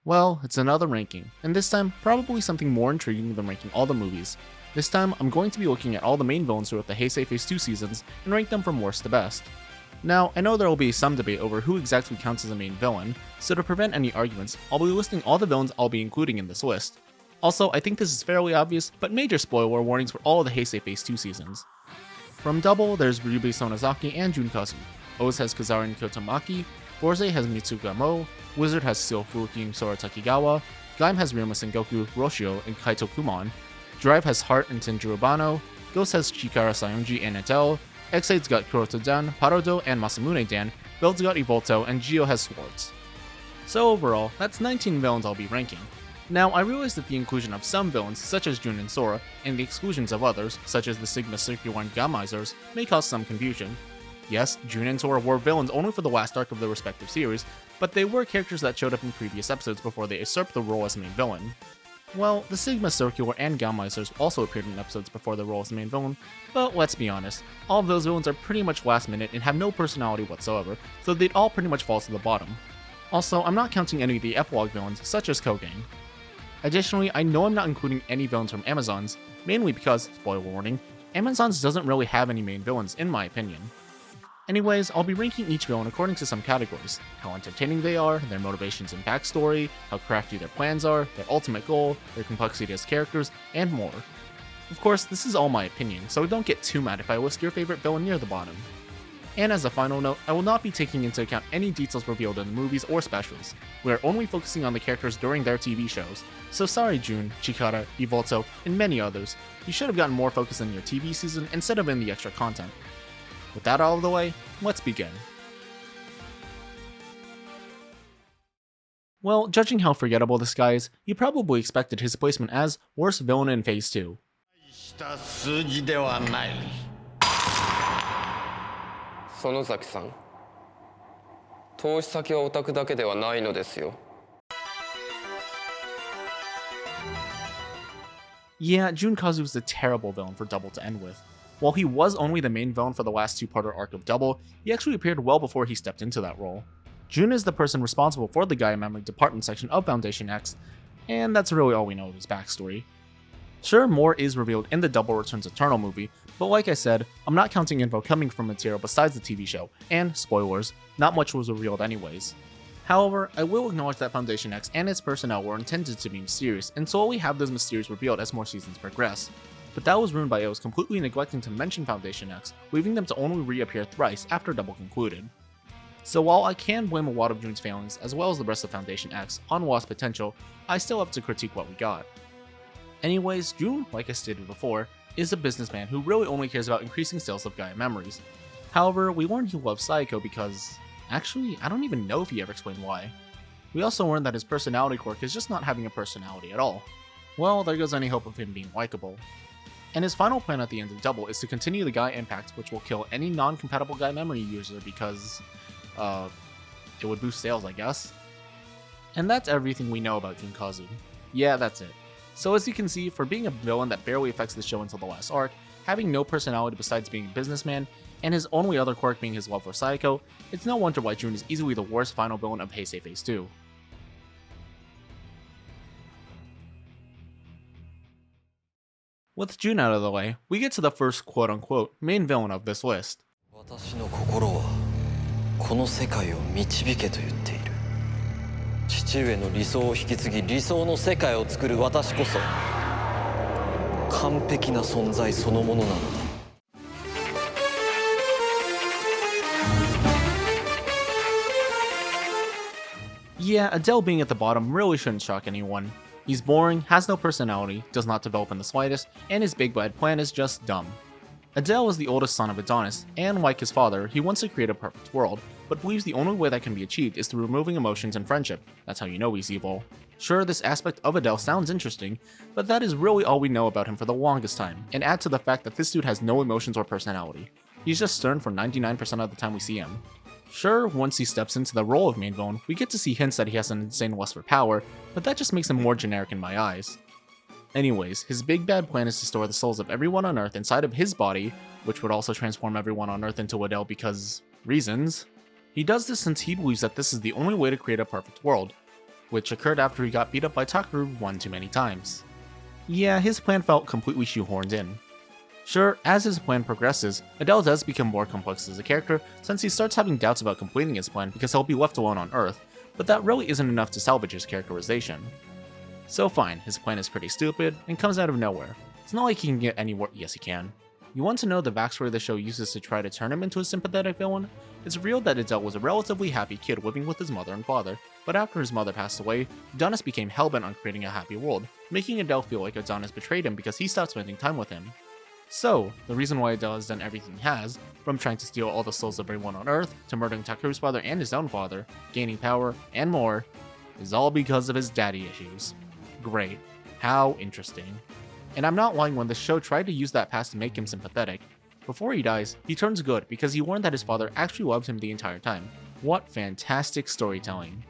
Well, it's another ranking, and this time probably something more intriguing than ranking all the movies. This time, I'm going to be looking at all the main villains throughout the Heisei Phase 2 seasons and rank them from worst to best. Now, I know there will be some debate over who exactly counts as a main villain, so to prevent any arguments, I'll be listing all the villains I'll be including in this list. Also, I think this is fairly obvious, but major spoiler warnings for all of the Heisei Phase 2 seasons. From Double, there's Ryubei Sonozaki and Junkazu. Oz has Kizaru Kotomaki, Forze has Mitsuga Mo, Wizard has Seal Furuki and Sora Takigawa, Gaim has Ryuma Sengoku, Roshio, and Kaito Kumon, Drive has Heart and Tenjiro Bano, Ghost has Chikara Sayonji and Adele, X8's got Kuroto Dan, Parodo, and Masamune Dan, Build's got Evolto, and Geo has Swords. So overall, that's 19 villains I'll be ranking. Now, I realize that the inclusion of some villains, such as Jun and Sora, and the exclusions of others, such as the Sigma Circular and Gamizers, may cause some confusion. Yes, Jun and Sora were villains only for the last arc of their respective series, but they were characters that showed up in previous episodes before they usurped the role as main villain. Well, the Sigma Circular and Gamizers also appeared in episodes before their role as the main villain, but let's be honest, all of those villains are pretty much last minute and have no personality whatsoever, so they'd all pretty much fall to the bottom. Also, I'm not counting any of the epilogue villains, such as Kogang. Additionally, I know I'm not including any villains from Amazons, mainly because, spoiler warning, Amazons doesn't really have any main villains in my opinion. Anyways, I'll be ranking each villain according to some categories: how entertaining they are, their motivations and backstory, how crafty their plans are, their ultimate goal, their complexity as characters, and more. Of course, this is all my opinion, so don't get too mad if I list your favorite villain near the bottom. And as a final note, I will not be taking into account any details revealed in the movies or specials. We are only focusing on the characters during their TV shows, so sorry Jun, Chikara, Evolto, and many others, you should have gotten more focus in your TV season instead of in the extra content. With that out of the way, let's begin. Well, judging how forgettable this guy is, you probably expected his placement as worst villain in Phase 2. した数字ではない。園崎さん、投資先はお宅だけではないのですよ。Yeah, Junkazu is a terrible villain for Double to end with. While he was only the main villain for the last two-parter arc of Double, he actually appeared well before he stepped into that role. Jun is the person responsible for the Gaia Memory Department section of Foundation X, and that's really all we know of his backstory. Sure, more is revealed in the Double Returns Eternal movie, but like I said, I'm not counting info coming from material besides the TV show, and, spoilers, not much was revealed anyways. However, I will acknowledge that Foundation X and its personnel were intended to be mysterious, and slowly have those mysteries revealed as more seasons progress. But that was ruined by AO's completely neglecting to mention Foundation X, leaving them to only reappear thrice after Double concluded. So while I can blame a lot of Jun's failings, as well as the rest of Foundation X, on lost potential, I still have to critique what we got. Anyways, Jun, like I stated before, is a businessman who really only cares about increasing sales of Gaia memories. However, we learned he loves Sayako because... actually, I don't even know if he ever explained why. We also learned that his personality quirk is just not having a personality at all. Well, there goes any hope of him being likable. And his final plan at the end of Double is to continue the Gaia Impact, which will kill any non-compatible Gaia memory user because... it would boost sales, I guess. And that's everything we know about Junkazu. Yeah, that's it. So as you can see, for being a villain that barely affects the show until the last arc, having no personality besides being a businessman, and his only other quirk being his love for Sayako, it's no wonder why Jun is easily the worst final villain of Heisei Phase 2. With Jun out of the way, we get to the first quote-unquote main villain of this list. 私の心はこの世界を導けと言っている。父上の理想を引き継ぎ理想の世界を作る私こそ完璧な存在そのものなのだ。Yeah, Adele being at the bottom really shouldn't shock anyone. He's boring, has no personality, does not develop in the slightest, and his big bad plan is just dumb. Adele was the oldest son of Adonis, and like his father, he wants to create a perfect world, but believes the only way that can be achieved is through removing emotions and friendship. That's how you know he's evil. Sure, this aspect of Adele sounds interesting, but that is really all we know about him for the longest time, and add to the fact that this dude has no emotions or personality. He's just stern for 99% of the time we see him. Sure, once he steps into the role of main villain, we get to see hints that he has an insane lust for power, but that just makes him more generic in my eyes. Anyways, his big bad plan is to store the souls of everyone on Earth inside of his body, which would also transform everyone on Earth into Adele because... reasons. He does this since he believes that this is the only way to create a perfect world. which occurred after he got beat up by Takaru one too many times. Yeah, his plan felt completely shoehorned in. Sure, as his plan progresses, Adele does become more complex as a character since he starts having doubts about completing his plan because he'll be left alone on Earth, but that really isn't enough to salvage his characterization. So fine, his plan is pretty stupid and comes out of nowhere. It's not like he can get any worse. Yes, he can. You want to know the backstory the show uses to try to turn him into a sympathetic villain? It's revealed that Adele was a relatively happy kid living with his mother and father, but after his mother passed away, Adonis became hellbent on creating a happy world, making Adele feel like Adonis betrayed him because he stopped spending time with him. So, the reason why Adele has done everything he has, from trying to steal all the souls of everyone on Earth, to murdering Takuru's father and his own father, gaining power, and more, is all because of his daddy issues. Great. How interesting. And I'm not lying when the show tried to use that past to make him sympathetic. Before he dies, he turns good because he learned that his father actually loved him the entire time. What fantastic storytelling.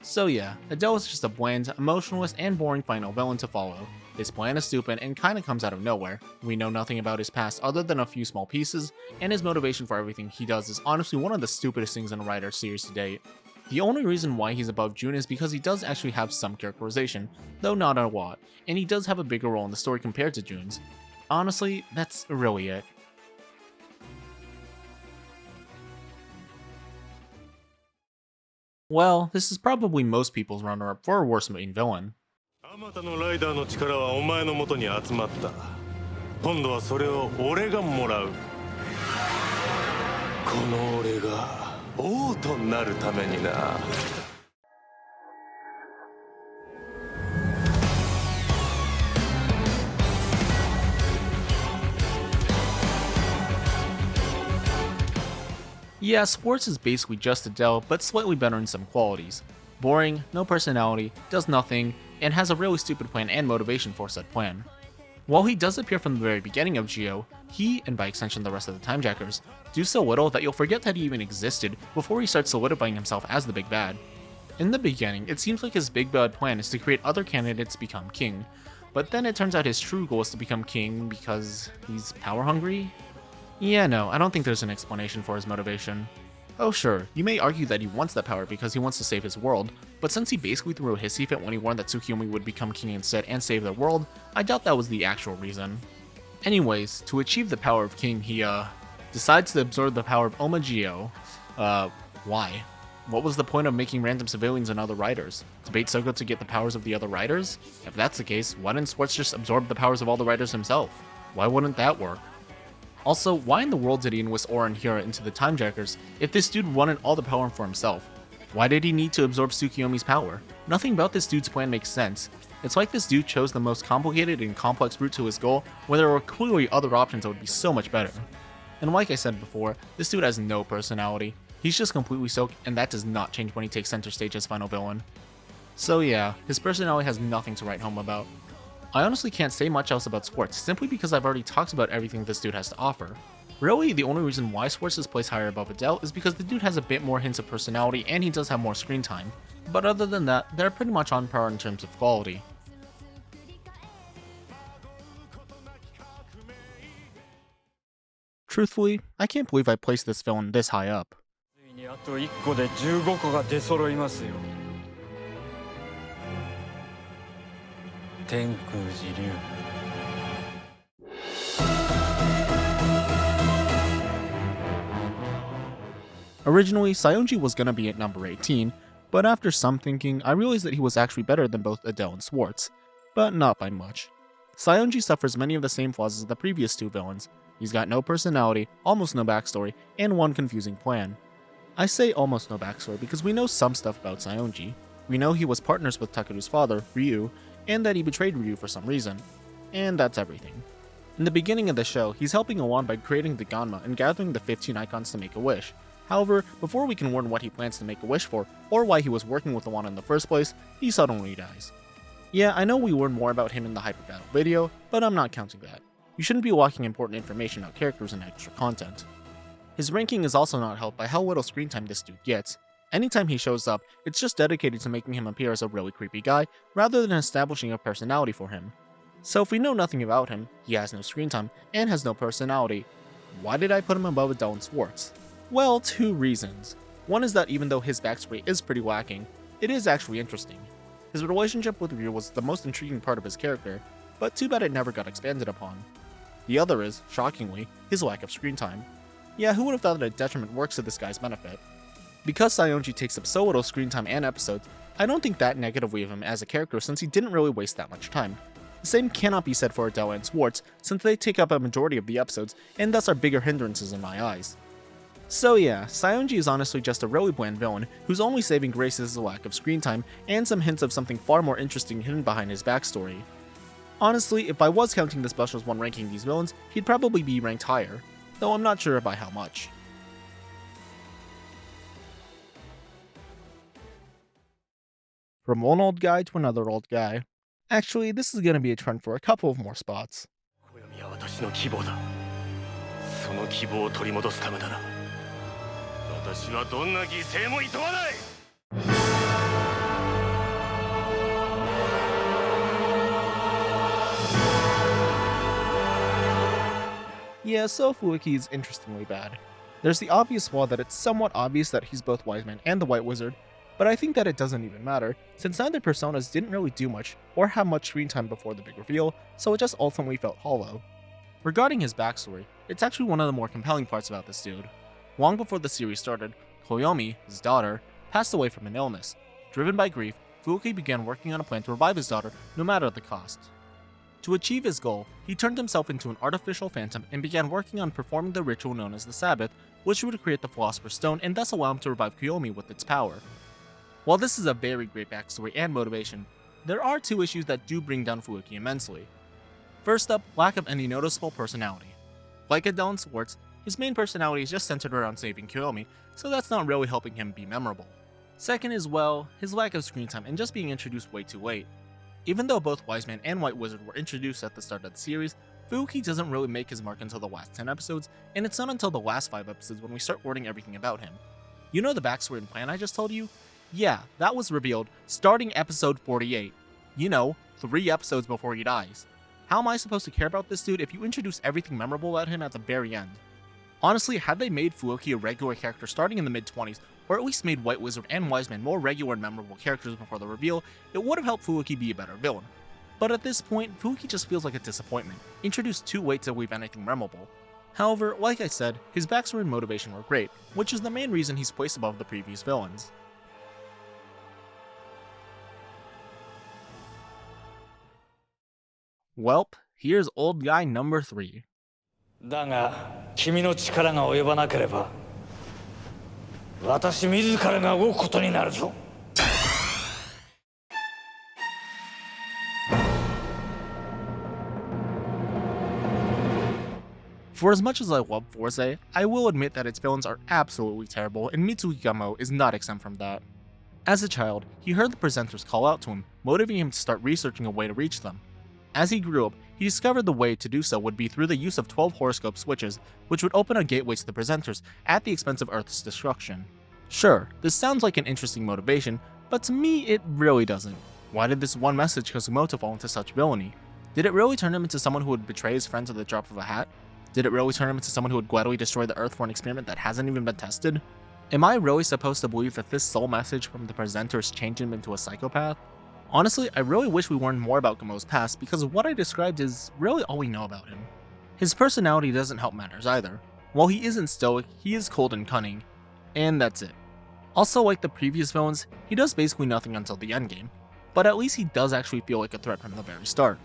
So yeah, Adele is just a bland, emotionless, and boring final villain to follow. His plan is stupid and kinda comes out of nowhere. We know nothing about his past other than a few small pieces, and his motivation for everything he does is honestly one of the stupidest things in a Rider series to date. The only reason why he's above June is because he does actually have some characterization, though not a lot, and he does have a bigger role in the story compared to June's. Honestly, that's really it. Well, this is probably most people's runner-up for a worst main villain. あまたのライダーの力はお前の元に集まった。今度はそれを俺がもらう。この俺が王となるためにな。Yeah, Sports is basically just Adele, but slightly better in some qualities. Boring, no personality, does nothing, and has a really stupid plan and motivation for said plan. While he does appear from the very beginning of Geo, he, and by extension the rest of the Timejackers, do so little that you'll forget that he even existed before he starts solidifying himself as the big bad. In the beginning, it seems like his big bad plan is to create other candidates to become king, but then it turns out his true goal is to become king because he's power hungry? Yeah, no, I don't think there's an explanation for his motivation. Oh sure, you may argue that he wants that power because he wants to save his world, but since he basically threw a hissy fit when he learned that Tsukiyomi would become king instead and save the world, I doubt that was the actual reason. Anyways, to achieve the power of king, he, decides to absorb the power of Omagio. Why? What was the point of making random civilians and other riders? To bait Soko to get the powers of the other riders? If that's the case, why didn't Swartz just absorb the powers of all the riders himself? Why wouldn't that work? Also, why in the world did he enlist Aura and Hira into the Timejackers if this dude wanted all the power for himself? Why did he need to absorb Tsukiyomi's power? Nothing about this dude's plan makes sense. It's like this dude chose the most complicated and complex route to his goal when there were clearly other options that would be so much better. And like I said before, this dude has no personality. He's just completely soaked, and that does not change when he takes center stage as final villain. So yeah, his personality has nothing to write home about. I honestly can't say much else about Swartz, simply because I've already talked about everything this dude has to offer. Really, the only reason why Swartz is placed higher above Adele is because the dude has a bit more hints of personality and he does have more screen time. But other than that, they're pretty much on par in terms of quality. Truthfully, I can't believe I placed this villain this high up. ついにあと1個で15個が出揃いますよ。天空寺龍。Originally, Saionji was gonna be at number 18, but after some thinking, I realized that he was actually better than both Adele and Swartz, but not by much. Saionji suffers many of the same flaws as the previous two villains. He's got no personality, almost no backstory, and one confusing plan. I say almost no backstory because we know some stuff about Saionji. We know he was partners with Takeru's father, Ryu, and that he betrayed Ryu for some reason. And that's everything. In the beginning of the show, he's helping Awan by creating the Ganma and gathering the 15 icons to make a wish. However, before we can learn what he plans to make a wish for, or why he was working with Awan in the first place, he suddenly dies. Yeah, I know we learn more about him in the Hyper Battle video, but I'm not counting that. You shouldn't be locking important information about characters and extra content. His ranking is also not helped by how little screen time this dude gets. Anytime he shows up, it's just dedicated to making him appear as a really creepy guy, rather than establishing a personality for him. So if we know nothing about him, he has no screen time, and has no personality, why did I put him above Adele and Swartz? Well, two reasons. One is that even though his backstory is pretty lacking, it is actually interesting. His relationship with Ryu was the most intriguing part of his character, but too bad it never got expanded upon. The other is, shockingly, his lack of screen time. Yeah, who would have thought that a detriment works to this guy's benefit? Because Saionji takes up so little screen time and episodes, I don't think that negatively of him as a character since he didn't really waste that much time. The same cannot be said for Adela and Swartz since they take up a majority of the episodes and thus are bigger hindrances in my eyes. So yeah, Saionji is honestly just a really bland villain whose only saving grace is the lack of screen time and some hints of something far more interesting hidden behind his backstory. Honestly, if I was counting the specials when ranking these villains, he'd probably be ranked higher, though I'm not sure by how much. From one old guy to another old guy. Actually, this is gonna be a trend for a couple of more spots. 暦は私の希望だ。その希望を取り戻すためなら、私はどんな犠牲もいとわない。Yeah, so Fuuki is interestingly bad. There's the obvious flaw that it's somewhat obvious that he's both Wise Man and the White Wizard, but I think that it doesn't even matter, since neither personas didn't really do much or have much screen time before the big reveal, so it just ultimately felt hollow. Regarding his backstory, it's actually one of the more compelling parts about this dude. Long before the series started, Koyomi, his daughter, passed away from an illness. Driven by grief, Fuuki began working on a plan to revive his daughter no matter the cost. To achieve his goal, he turned himself into an artificial phantom and began working on performing the ritual known as the Sabbath, which would create the Philosopher's Stone and thus allow him to revive Koyomi with its power. While this is a very great backstory and motivation, there are two issues that do bring down Fuuki immensely. First up, lack of any noticeable personality. Like Adele and Swartz, his main personality is just centered around saving Koyomi, so that's not really helping him be memorable. Second is, well, his lack of screen time and just being introduced way too late. Even though both Wise Man and White Wizard were introduced at the start of the series, Fuuki doesn't really make his mark until the last 10 episodes, and it's not until the last 5 episodes when we start learning everything about him. You know the backstory and plan I just told you? Yeah, that was revealed starting episode 48. You know, 3 episodes before he dies. How am I supposed to care about this dude if you introduce everything memorable about him at the very end? Honestly, had they made Fuuki a regular character starting in the mid-20s, or at least made White Wizard and Wise Man more regular and memorable characters before the reveal, it would have helped Fuuki be a better villain. But at this point, Fuuki just feels like a disappointment, introduced too late to leave anything memorable. However, like I said, his backstory and motivation were great, which is the main reason he's placed above the previous villains. Welp, here's old guy number 3. だが君の力が及ばなければ私自らが動くことになるぞ。For as much as I love Heisei, I will admit that its villains are absolutely terrible, and Mitsuki Gamo is not exempt from that. As a child, he heard the presenters call out to him, motivating him to start researching a way to reach them. As he grew up, he discovered the way to do so would be through the use of 12 horoscope switches, which would open a gateway to the presenters at the expense of Earth's destruction. Sure, this sounds like an interesting motivation, but to me it really doesn't. Why did this one message cause Gumoto fall into such villainy? Did it really turn him into someone who would betray his friends at the drop of a hat? Did it really turn him into someone who would gladly destroy the Earth for an experiment that hasn't even been tested? Am I really supposed to believe that this sole message from the presenters changed him into a psychopath? Honestly, I really wish we learned more about Gamo's past because what I described is really all we know about him. His personality doesn't help matters either. While he isn't stoic, he is cold and cunning. And that's it. Also, like the previous villains, he does basically nothing until the endgame, but at least he does actually feel like a threat from the very start.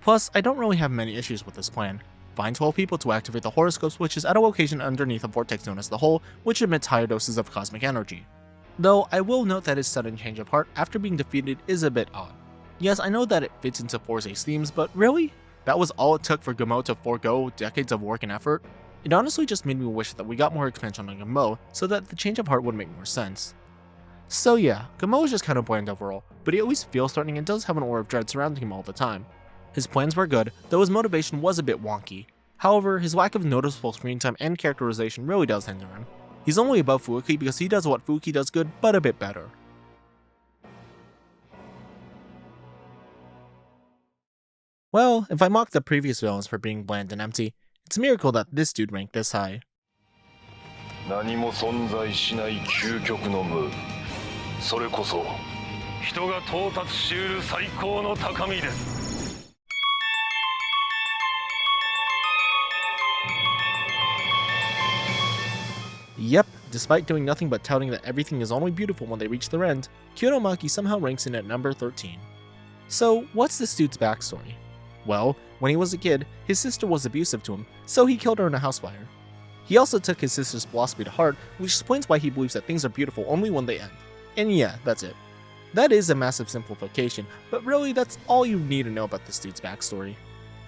Plus, I don't really have many issues with this plan. Find 12 people to activate the horoscope switches at a location underneath a vortex known as the Hole, which emits higher doses of cosmic energy. Though, I will note that his sudden change of heart after being defeated is a bit odd. Yes, I know that it fits into Heisei's themes, but really? That was all it took for Gamo to forego decades of work and effort? It honestly just made me wish that we got more expansion on Gamo so that the change of heart would make more sense. So yeah, Gamo is just kind of bland overall, but he at least feels threatening and does have an aura of dread surrounding him all the time. His plans were good, though his motivation was a bit wonky. However, his lack of noticeable screen time and characterization really does hinder him. He's only above Fuuki because he does what Fuuki does good, but a bit better. Well, if I mock the previous villains for being bland and empty, it's a miracle that this dude ranked this high. 何も存在しない究極の無。それこそ人が到達しうる最高の高みです。 Yep, despite doing nothing but touting that everything is only beautiful when they reach their end, Kyoto Maki somehow ranks in at number 13. So, what's this dude's backstory? Well, when he was a kid, his sister was abusive to him, so he killed her in a house fire. He also took his sister's philosophy to heart, which explains why he believes that things are beautiful only when they end. And yeah, that's it. That is a massive simplification, but really that's all you need to know about this dude's backstory.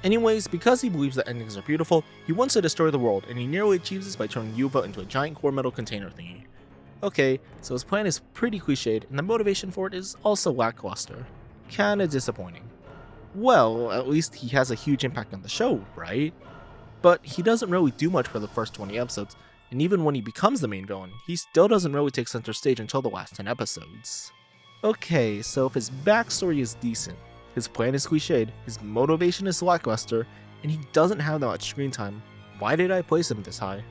Anyways, because he believes that endings are beautiful, he wants to destroy the world, and he nearly achieves this by turning Yuva into a giant core metal container thingy. Okay, so his plan is pretty cliched, and the motivation for it is also lackluster. Kinda disappointing. Well, at least he has a huge impact on the show, right? But he doesn't really do much for the first 20 episodes, and even when he becomes the main villain, he still doesn't really take center stage until the last 10 episodes. Okay, so if his backstory is decent, his plan is cliched, his motivation is lackluster, and he doesn't have that much screen time, why did I place him this high?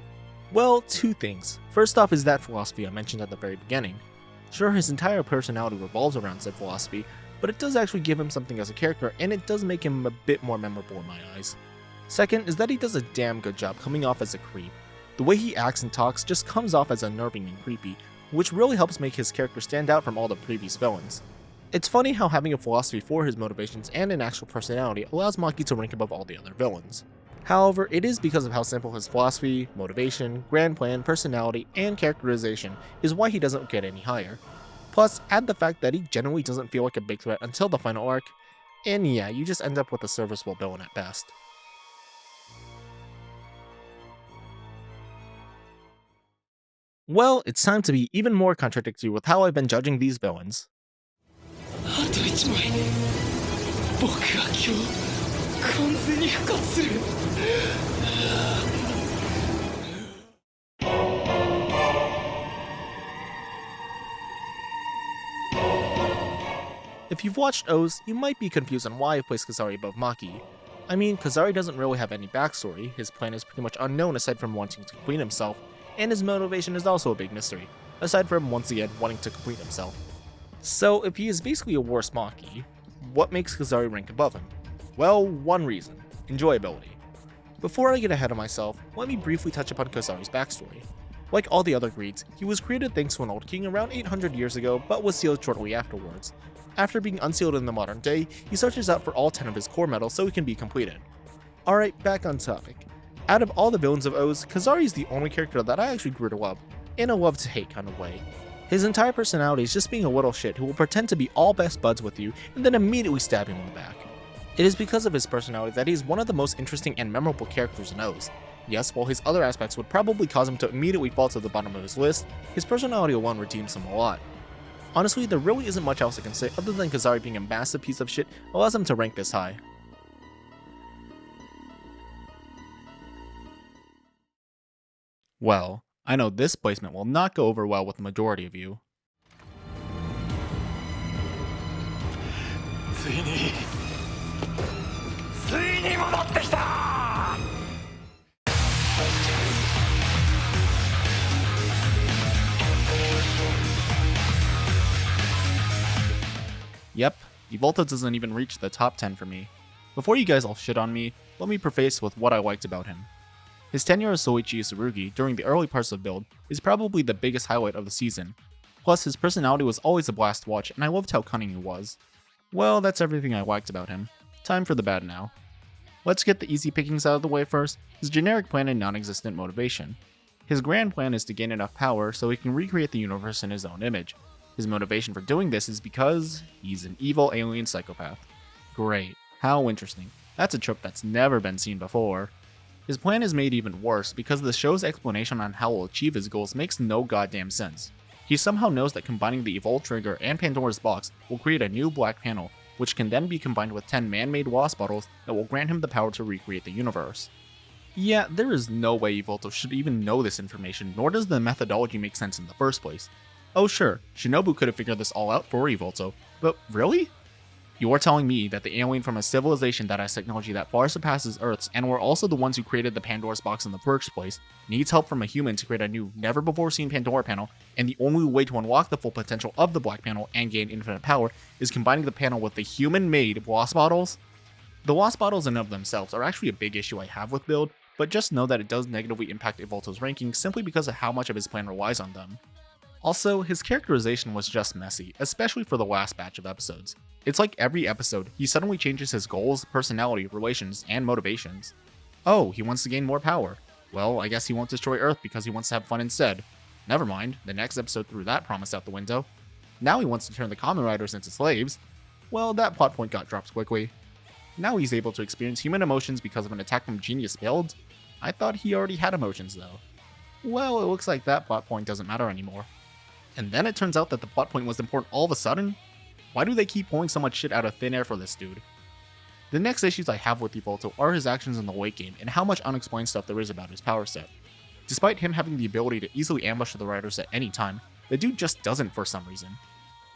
Well, two things. First off is that philosophy I mentioned at the very beginning. Sure, his entire personality revolves around said philosophy, but it does actually give him something as a character, and it does make him a bit more memorable in my eyes. Second is that he does a damn good job coming off as a creep. The way he acts and talks just comes off as unnerving and creepy, which really helps make his character stand out from all the previous villains. It's funny how having a philosophy for his motivations and an actual personality allows Maki to rank above all the other villains. However, it is because of how simple his philosophy, motivation, grand plan, personality, and characterization is why he doesn't get any higher. Plus, add the fact that he generally doesn't feel like a big threat until the final arc, and yeah, you just end up with a serviceable villain at best. Well, it's time to be even more contradictory with how I've been judging these villains. あと1枚僕は今日完全に復活する If you've watched O's, you might be confused on why I've placed Kazari above Maki. I mean, Kazari doesn't really have any backstory, his plan is pretty much unknown aside from wanting to complete himself, and his motivation is also a big mystery, aside from once again wanting to complete himself. So if he is basically a worse Maki, what makes Kazari rank above him? Well, one reason: enjoyability. Before I get ahead of myself, let me briefly touch upon Kazari's backstory. Like all the other greeds, he was created thanks to an old king around 800 years ago, but was sealed shortly afterwards. After being unsealed in the modern day, he searches out for all 10 of his core metals so he can be completed. Alright, back on topic. Out of all the villains of O's, Kazari is the only character that I actually grew to love, in a love-to-hate kind of way. His entire personality is just being a little shit who will pretend to be all best buds with you and then immediately stab you in the back. It is because of his personality that he is one of the most interesting and memorable characters in O's. Yes, while his other aspects would probably cause him to immediately fall to the bottom of his list, his personality alone redeems him a lot. Honestly, there really isn't much else I can say other than Kazari being a massive piece of shit allows him to rank this high. Well, I know this placement will not go over well with the majority of you. ついに戻ってきた Yep, Yveltal doesn't even reach the top 10 for me. Before you guys all shit on me, let me preface with what I liked about him. His tenure as Soichi Tsurugi during the early parts of Build is probably the biggest highlight of the season. Plus, his personality was always a blast to watch, and I loved how cunning he was. Well, that's everything I liked about him. Time for the bad now. Let's get the easy pickings out of the way first, his generic plan and non-existent motivation. His grand plan is to gain enough power so he can recreate the universe in his own image. His motivation for doing this is because he's an evil alien psychopath. Great. How interesting. That's a trope that's never been seen before. His plan is made even worse because the show's explanation on how he'll achieve his goals makes no goddamn sense. He somehow knows that combining the Evolve Trigger and Pandora's Box will create a new black panel, which can then be combined with 10 man-made wasp bottles that will grant him the power to recreate the universe. Yeah, there is no way Yveltal should even know this information, nor does the methodology make sense in the first place. Oh sure, Shinobu could have figured this all out for Yveltal, but really? You're telling me that the alien from a civilization that has technology that far surpasses Earth's and were also the ones who created the Pandora's box in the first place needs help from a human to create a new, never before seen Pandora panel, and the only way to unlock the full potential of the black panel and gain infinite power is combining the panel with the human-made Wasp bottles? The Wasp bottles in and of themselves are actually a big issue I have with Build, but just know that it does negatively impact Evolto's ranking simply because of how much of his plan relies on them. Also, his characterization was just messy, especially for the last batch of episodes. It's like every episode, he suddenly changes his goals, personality, relations, and motivations. Oh, he wants to gain more power. Well, I guess he won't destroy Earth because he wants to have fun instead. Never mind, the next episode threw that promise out the window. Now he wants to turn the Kamen Riders into slaves. Well, that plot point got dropped quickly. Now he's able to experience human emotions because of an attack from Genius Build. I thought he already had emotions though. Well, it looks like that plot point doesn't matter anymore. And then it turns out that the plot point was important all of a sudden? Why do they keep pulling so much shit out of thin air for this dude? The next issues I have with Evolto are his actions in the late game and how much unexplained stuff there is about his power set. Despite him having the ability to easily ambush the riders at any time, the dude just doesn't for some reason.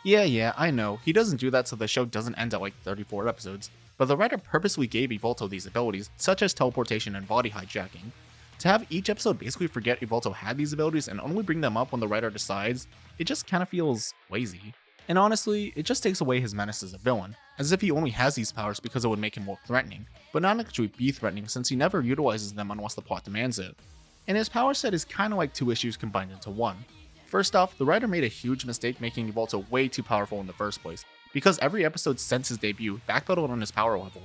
Yeah, I know, he doesn't do that so the show doesn't end at like 34 episodes, but the writer purposely gave Evolto these abilities, such as teleportation and body hijacking. To have each episode basically forget Evolto had these abilities and only bring them up when the writer decides, it just kinda feels lazy. And honestly, it just takes away his menace as a villain, as if he only has these powers because it would make him more threatening, but not actually be threatening since he never utilizes them unless the plot demands it. And his power set is kinda like two issues combined into one. First off, the writer made a huge mistake making Evolto way too powerful in the first place, because every episode since his debut backpedaled on his power level.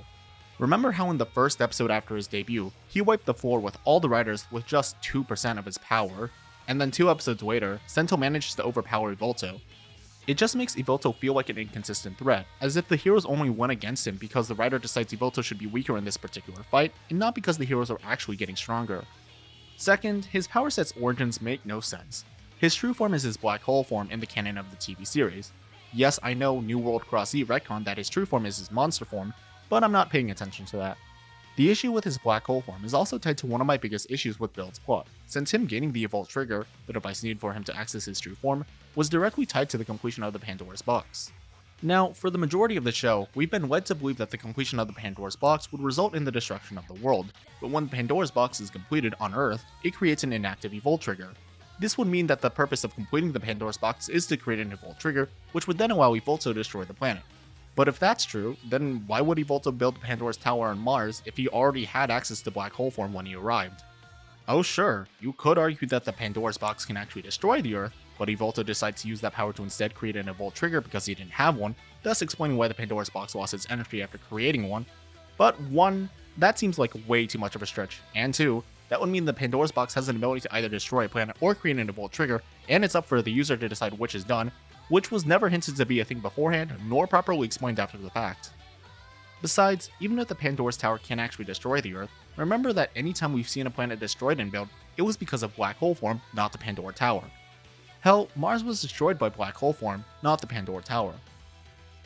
Remember how in the first episode after his debut, he wiped the floor with all the riders with just 2% of his power, and then 2 episodes later, Sento manages to overpower Evolto. It just makes Evolto feel like an inconsistent threat, as if the heroes only went against him because the writer decides Evolto should be weaker in this particular fight, and not because the heroes are actually getting stronger. Second, his power set's origins make no sense. His true form is his black hole form in the canon of the TV series. Yes, I know New World Cross Z retcon that his true form is his monster form, but I'm not paying attention to that. The issue with his black hole form is also tied to one of my biggest issues with Build's plot, since him gaining the Evolve Trigger, the device needed for him to access his true form, was directly tied to the completion of the Pandora's box. Now, for the majority of the show, we've been led to believe that the completion of the Pandora's box would result in the destruction of the world, but when the Pandora's box is completed on Earth, it creates an inactive Evolve Trigger. This would mean that the purpose of completing the Pandora's box is to create an Evolve Trigger, which would then allow Evolto to destroy the planet. But if that's true, then why would Evolto build Pandora's Tower on Mars if he already had access to black hole form when he arrived? Oh sure, you could argue that the Pandora's box can actually destroy the Earth, but Evolto decides to use that power to instead create an Evolve Trigger because he didn't have one, thus explaining why the Pandora's box lost its energy after creating one. But 1, that seems like way too much of a stretch, and 2, that would mean the Pandora's box has an ability to either destroy a planet or create an Evolve Trigger, and it's up for the user to decide which is done, which was never hinted to be a thing beforehand, nor properly explained after the fact. Besides, even if the Pandora's Tower can actually destroy the Earth, remember that anytime we've seen a planet destroyed in Build, it was because of black hole form, not the Pandora Tower. Hell, Mars was destroyed by black hole form, not the Pandora Tower.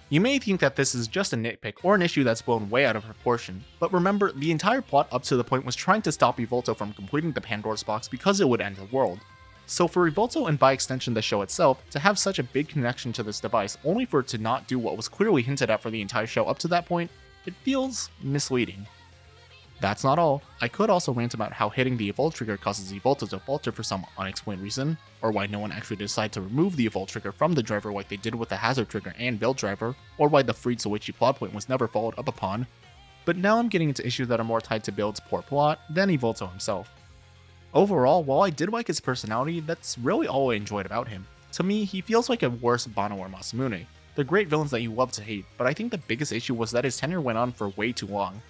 You may think that this is just a nitpick or an issue that's blown way out of proportion, but remember, the entire plot up to the point was trying to stop Evolto from completing the Pandora's box because it would end the world. So for Evolto and by extension the show itself to have such a big connection to this device only for it to not do what was clearly hinted at for the entire show up to that point, it feels misleading. That's not all. I could also rant about how hitting the Evolve Trigger causes Evolto to falter for some unexplained reason, or why no one actually decided to remove the Evolve Trigger from the driver like they did with the Hazard Trigger and Build Driver, or why the freed Soichi plot point was never followed up upon. But now I'm getting into issues that are more tied to Build's poor plot than Evolto himself. Overall, while I did like his personality, that's really all I enjoyed about him. To me, he feels like a worse Banno or Masamune. They're great villains that you love to hate, but I think the biggest issue was that his tenure went on for way too long.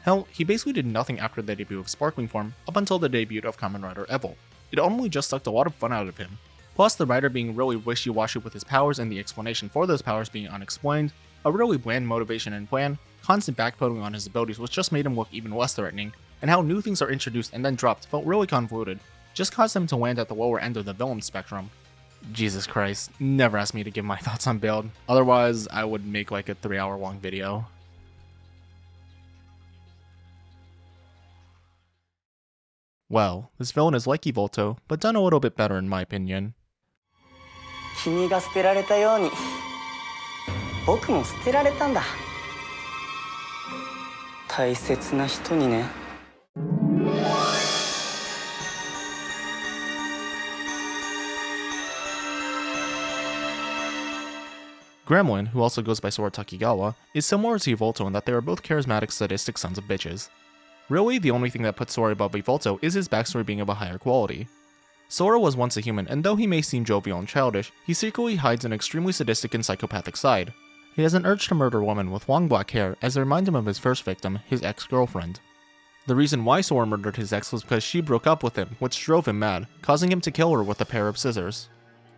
Hell, he basically did nothing after the debut of Sparkling Form up until the debut of Kamen Rider Evil. It only just sucked a lot of fun out of him. Plus the writer being really wishy-washy with his powers and the explanation for those powers being unexplained, a really bland motivation and plan, constant backpedaling on his abilities which just made him look even less threatening, and how new things are introduced and then dropped felt really convoluted, just caused him to land at the lower end of the villain spectrum. Jesus Christ, never ask me to give my thoughts on Build, otherwise I would make like a 3-hour long video. Well, this villain is like Evolto, but done a little bit better in my opinion. 君が捨てられたように僕も捨てられたんだ。大切な人にね。Gremlin, who also goes by Sora Takigawa, is similar to Evolto in that they are both charismatic, sadistic sons of bitches. Really, the only thing that puts Sora above Evolto is his backstory being of a higher quality. Sora was once a human, and though he may seem jovial and childish, he secretly hides an extremely sadistic and psychopathic side. He has an urge to murder women with long black hair, as they remind him of his first victim, his ex-girlfriend. The reason why Sora murdered his ex was because she broke up with him, which drove him mad, causing him to kill her with a pair of scissors.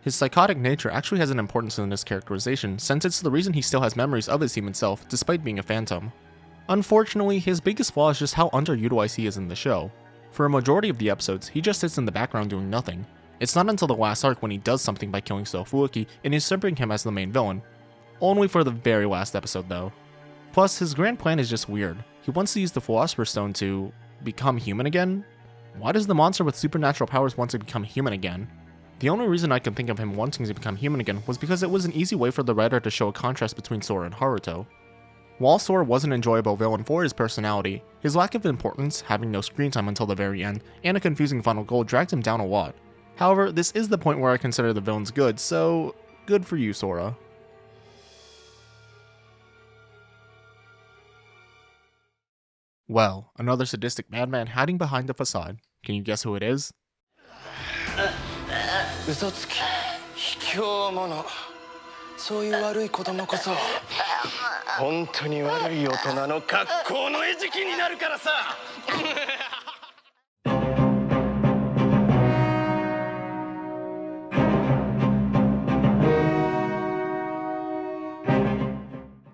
His psychotic nature actually has an importance in his characterization, since it's the reason he still has memories of his human self, despite being a phantom. Unfortunately, his biggest flaw is just how underutilized he is in the show. For a majority of the episodes, he just sits in the background doing nothing. It's not until the last arc when he does something by killing Sofuuki and usurping him as the main villain. Only for the very last episode though. Plus, his grand plan is just weird. He wants to use the Philosopher's Stone to become human again? Why does the monster with supernatural powers want to become human again? The only reason I can think of him wanting to become human again was because it was an easy way for the writer to show a contrast between Sora and Haruto. While Sora was an enjoyable villain for his personality, his lack of importance, having no screen time until the very end, and a confusing final goal dragged him down a lot. However, this is the point where I consider the villains good, so good for you, Sora. Well, another sadistic madman hiding behind a facade. Can you guess who it is? 嘘つき卑怯者そういう悪い子供こそ本当に悪い大人の格好の餌食になるからさ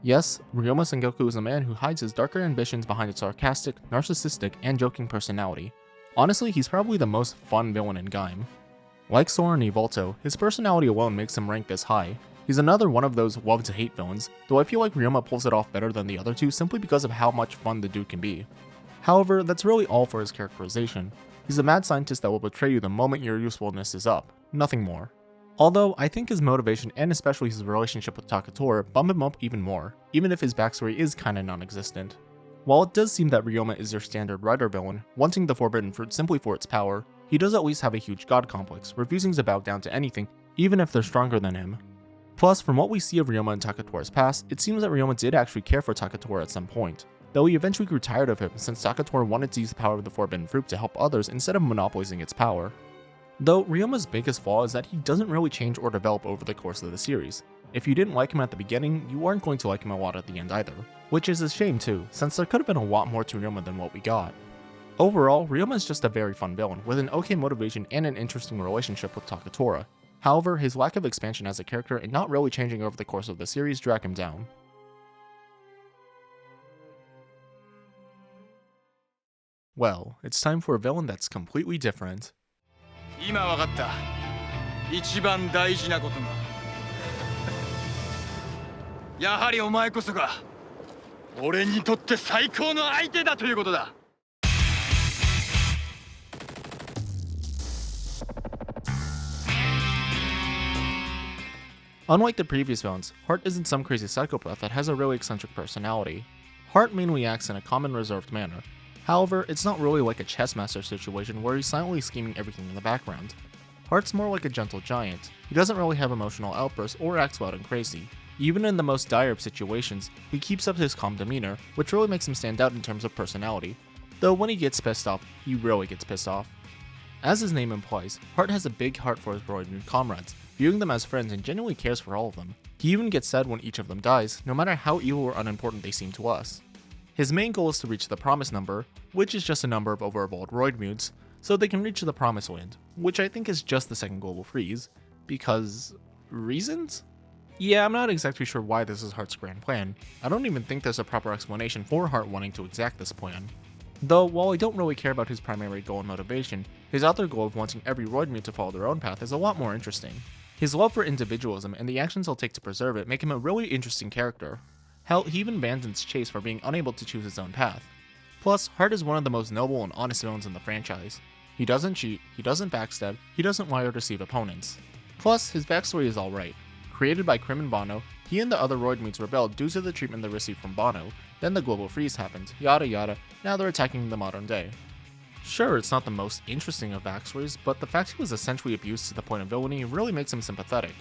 Yes, Ryoma Sengoku is a man who hides his darker ambitions behind a sarcastic, narcissistic, and joking personality. Honestly, he's probably the most fun villain in Gaim. Like Sora and Evolto, his personality alone makes him rank this high. He's another one of those love-to-hate villains, though I feel like Ryoma pulls it off better than the other two simply because of how much fun the dude can be. However, that's really all for his characterization. He's a mad scientist that will betray you the moment your usefulness is up, nothing more. Although, I think his motivation and especially his relationship with Takatora bump him up even more, even if his backstory is kinda non-existent. While it does seem that Ryoma is your standard writer villain, wanting the forbidden fruit simply for its power, he does at least have a huge god complex, refusing to bow down to anything, even if they're stronger than him. Plus, from what we see of Ryoma in Takatora's past, it seems that Ryoma did actually care for Takatora at some point, though he eventually grew tired of him since Takatora wanted to use the power of the forbidden fruit to help others instead of monopolizing its power. Though Ryoma's biggest flaw is that he doesn't really change or develop over the course of the series. If you didn't like him at the beginning, you aren't going to like him a lot at the end either. Which is a shame too, since there could have been a lot more to Ryoma than what we got. Overall, Ryoma is just a very fun villain, with an okay motivation and an interesting relationship with Takatora. However, his lack of expansion as a character and not really changing over the course of the series drag him down. Well, it's time for a villain that's completely different. 今わかった。一番大事なことが。やはりお前こそが俺にとって最高の相手だということだ。Unlike the previous villains, Heart isn't some crazy psychopath that has a really eccentric personality. Heart mainly acts in a calm and reserved manner. However, it's not really like a chess master situation where he's silently scheming everything in the background. Heart's more like a gentle giant. He doesn't really have emotional outbursts or acts wild and crazy. Even in the most dire of situations, he keeps up his calm demeanor, which really makes him stand out in terms of personality. Though when he gets pissed off, he really gets pissed off. As his name implies, Heart has a big heart for his Roidman comrades, viewing them as friends and genuinely cares for all of them. He even gets sad when each of them dies, no matter how evil or unimportant they seem to us. His main goal is to reach the Promise Number, which is just a number of overevolved Roidmudes, so they can reach the Promised Land, which I think is just the second global freeze, because... reasons? Yeah, I'm not exactly sure why this is Heart's grand plan. I don't even think there's a proper explanation for Heart wanting to exact this plan. Though, while I don't really care about his primary goal and motivation, his other goal of wanting every Roidmute to follow their own path is a lot more interesting. His love for individualism and the actions he'll take to preserve it make him a really interesting character. Hell, he even abandons Chase for being unable to choose his own path. Plus, Heart is one of the most noble and honest villains in the franchise. He doesn't cheat, he doesn't backstab, he doesn't lie or deceive opponents. Plus, his backstory is alright. Created by Krim and Bano, He and the other Roidmudes rebelled due to the treatment they received from Banno, then the global freeze happened, yada yada, now they're attacking the modern day. Sure, it's not the most interesting of backstories, but the fact he was essentially abused to the point of villainy really makes him sympathetic.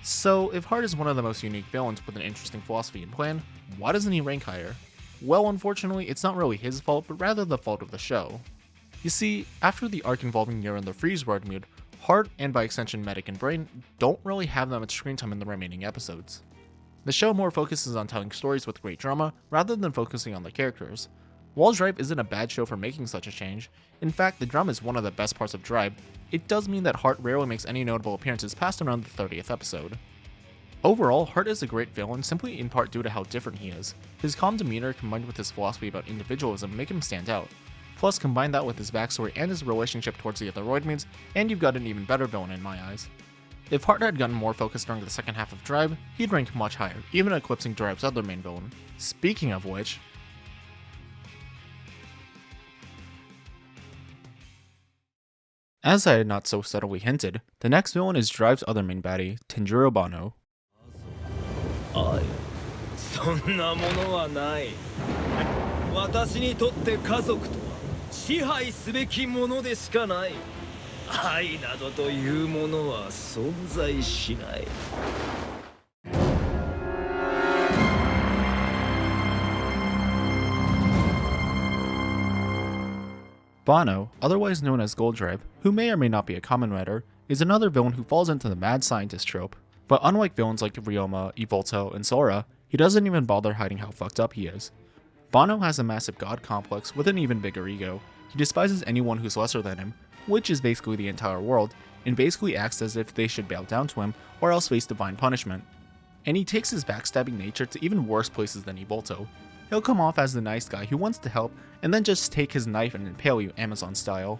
So, if Heart is one of the most unique villains with an interesting philosophy and plan, why doesn't he rank higher? Well, unfortunately, it's not really his fault, but rather the fault of the show. You see, after the arc involving Nira and the Freeze Roidmude, Heart, and by extension Medic and Brain, don't really have that much screen time in the remaining episodes. The show more focuses on telling stories with great drama, rather than focusing on the characters. While Drive isn't a bad show for making such a change, in fact the drama is one of the best parts of Drive, it does mean that Heart rarely makes any notable appearances past around the 30th episode. Overall, Heart is a great villain simply in part due to how different he is. His calm demeanor combined with his philosophy about individualism make him stand out. Plus combine that with his backstory and his relationship towards the other Roidmudes, and you've got an even better villain in my eyes. If Heart had gotten more focused during the second half of Drive, he'd rank much higher, even eclipsing Drive's other main villain. Speaking of which, as I had not so subtly hinted, the next villain is Drive's other main baddie, Tenjiro Banno. そんなものはない。私にとって家族とは支配すべきものでしかない。愛などというものは存在しない。Banno, otherwise known as Gold Drive, who may or may not be a Kamen Rider, is another villain who falls into the mad scientist trope. But unlike villains like Ryoma, Evolto, and Sora, he doesn't even bother hiding how fucked up he is. Banno has a massive god complex with an even bigger ego. He despises anyone who's lesser than him, which is basically the entire world, and basically acts as if they should bow down to him or else face divine punishment. And he takes his backstabbing nature to even worse places than Evolto. He'll come off as the nice guy who wants to help, and then just take his knife and impale you Amazon style.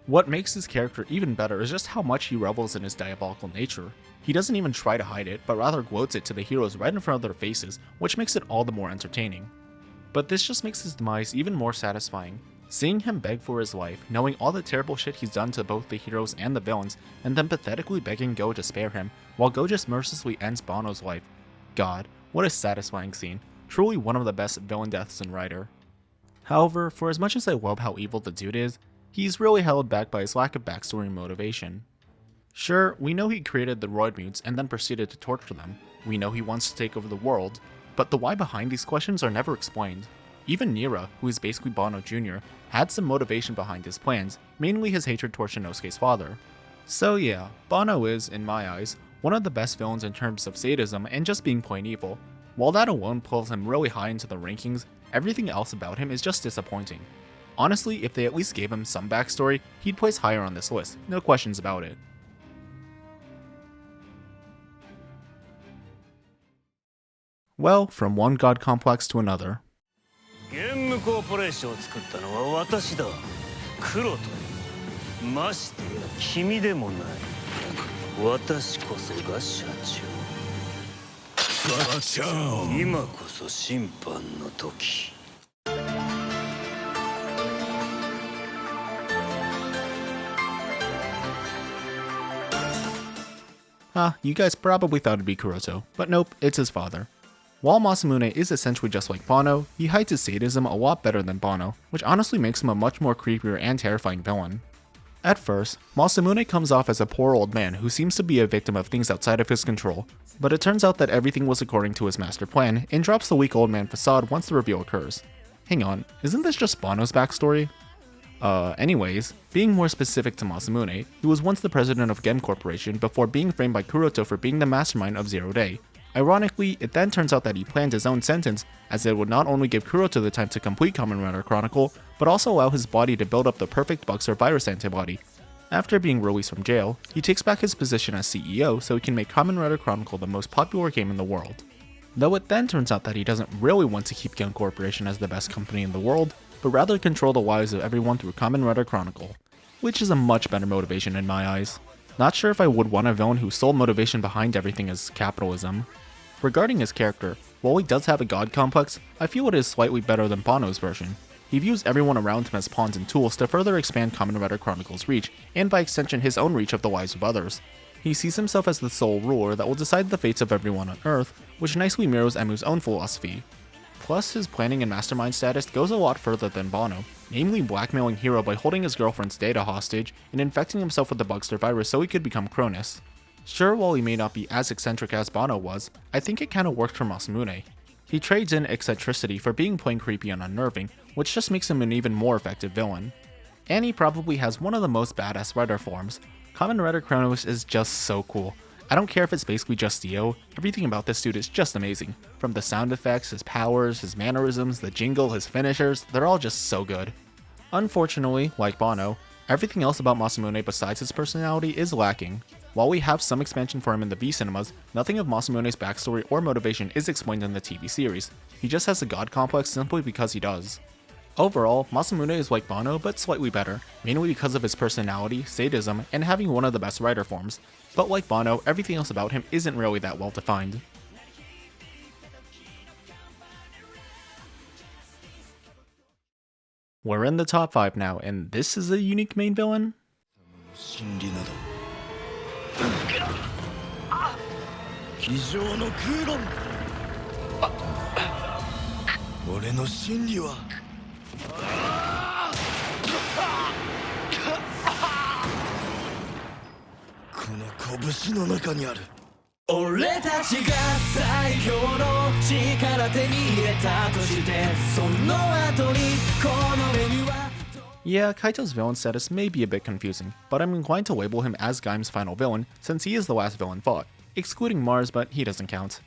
What makes his character even better is just how much he revels in his diabolical nature. He doesn't even try to hide it, but rather gloats it to the heroes right in front of their faces, which makes it all the more entertaining. But this just makes his demise even more satisfying. Seeing him beg for his life, knowing all the terrible shit he's done to both the heroes and the villains, and then pathetically begging Go to spare him, while Go just mercilessly ends Banno's life. God, what a satisfying scene. Truly one of the best villain deaths in Rider. However, for as much as I love how evil the dude is, he's really held back by his lack of backstory and motivation. Sure, we know he created the Roidmudes and then proceeded to torture them. We know he wants to take over the world, but the why behind these questions are never explained. Even Nira, who is basically Banno Jr., had some motivation behind his plans, mainly his hatred towards Shinosuke's father. So yeah, Banno is, in my eyes, one of the best villains in terms of sadism and just being plain evil. While that alone pulls him really high into the rankings, everything else about him is just disappointing. Honestly, if they at least gave him some backstory, he'd place higher on this list, no questions about it. Well, from one god complex to another. ゲームコーポレーションを作ったのは私だ。黒という。ましてや君でもない。私こそが社長。今こそ審判の時。You guys probably thought it'd be Kuroto, but nope, it's his father. While Masamune is essentially just like Banno, he hides his sadism a lot better than Banno, which honestly makes him a much more creepier and terrifying villain. At first, Masamune comes off as a poor old man who seems to be a victim of things outside of his control, but it turns out that everything was according to his master plan, and drops the weak old man facade once the reveal occurs. Hang on, isn't this just Banno's backstory? Anyways, being more specific to Masamune, he was once the president of Gem Corporation before being framed by Kuroto for being the mastermind of Zero Day. Ironically, it then turns out that he planned his own sentence, as it would not only give Kuroto the time to complete Kamen Rider Chronicle, but also allow his body to build up the perfect Buxer virus antibody. After being released from jail, he takes back his position as CEO so he can make Kamen Rider Chronicle the most popular game in the world. Though it then turns out that he doesn't really want to keep Gem Corporation as the best company in the world, but rather control the lives of everyone through Kamen Rider Chronicle, which is a much better motivation in my eyes. Not sure if I would want a villain whose sole motivation behind everything is capitalism. Regarding his character, while he does have a god complex, I feel it is slightly better than Banno's version. He views everyone around him as pawns and tools to further expand Kamen Rider Chronicle's reach, and by extension his own reach of the lives of others. He sees himself as the sole ruler that will decide the fates of everyone on Earth, which nicely mirrors Emu's own philosophy. Plus, his planning and mastermind status goes a lot further than Banno, namely blackmailing Hiro by holding his girlfriend's data hostage and infecting himself with the Bugster virus so he could become Cronus. Sure, while he may not be as eccentric as Banno was, I think it kinda worked for Masamune. He trades in eccentricity for being plain creepy and unnerving, which just makes him an even more effective villain. And he probably has one of the most badass Rider forms. Kamen Rider Cronus is just so cool. I don't care if it's basically just Dio, everything about this dude is just amazing. From the sound effects, his powers, his mannerisms, the jingle, his finishers, they're all just so good. Unfortunately, like Banno, everything else about Masamune besides his personality is lacking. While we have some expansion for him in the B cinemas, nothing of Masamune's backstory or motivation is explained in the TV series. He just has a god complex simply because he does. Overall, Masamune is like Banno, but slightly better, mainly because of his personality, sadism, and having one of the best rider forms. But like Banno, everything else about him isn't really that well defined. We're in the top 5 now, and this is a unique main villain? 真理など机上の空論俺の真理はこの拳の中にある俺たちが最強の力手に入れたとしてその後にこの目には Yeah, Kaito's villain status may be a bit confusing, but I'm inclined to label him as Gaim's final villain since he is the last villain fought, excluding Mars, but he doesn't count.